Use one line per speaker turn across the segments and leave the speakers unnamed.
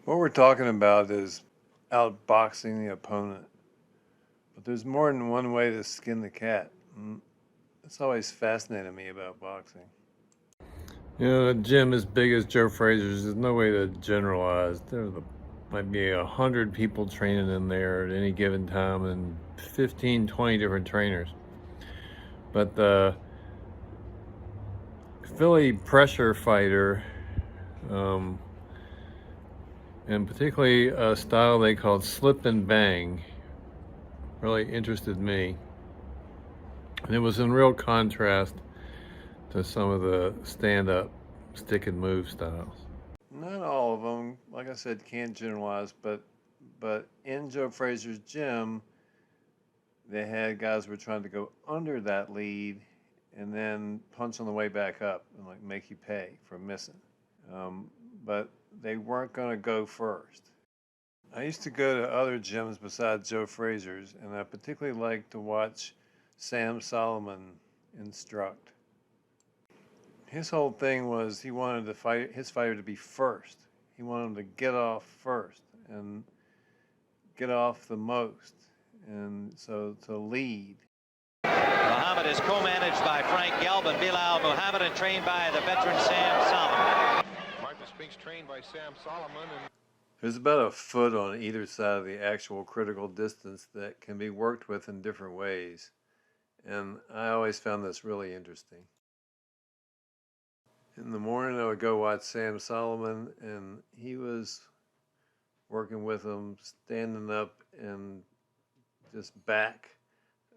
What we're talking about is outboxing the opponent. But there's more than one way to skin the cat. It's always fascinated me about boxing. You know, a gym as big as Joe Frazier's, there's no way to generalize. Might be 100 people training in there at any given time and 15, 20 different trainers. But the Philly pressure fighter, and particularly a style they called slip and bang, really interested me. And it was in real contrast to some of the stand-up stick and move styles. Not all of them, like I said, can't generalize, but in Joe Frazier's gym, they had guys who were trying to go under that lead and then punch on the way back up and like make you pay for missing. But they weren't going to go first. I used to go to other gyms besides Joe Frazier's, and I particularly liked to watch Sam Solomon instruct. His whole thing was he wanted his fighter to be first. He wanted him to get off first and get off the most, and so to lead.
Muhammad is co-managed by Frank Gelb and Bilal Muhammad and trained by the veteran Sam Solomon.
Marcus Spinks trained by Sam Solomon.
There's about a foot on either side of the actual critical distance that can be worked with in different ways, and I always found this really interesting. In the morning, I would go watch Sam Solomon, and he was working with him, standing up and just back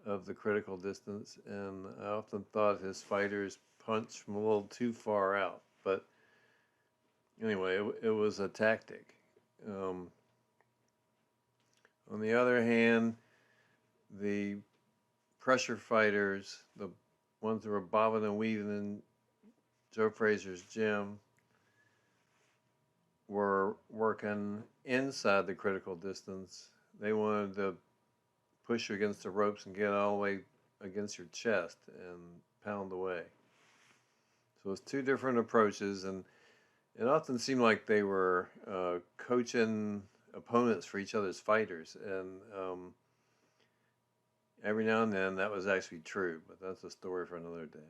of the critical distance, and I often thought his fighters punched from a little too far out, but anyway, it was a tactic. On the other hand, the pressure fighters, the ones that were bobbing and weaving in Joe Frazier's gym, were working inside the critical distance. They wanted to push you against the ropes and get all the way against your chest and pound away. So it's two different approaches, and it often seemed like they were coaching opponents for each other's fighters, and every now and then that was actually true, but that's a story for another day.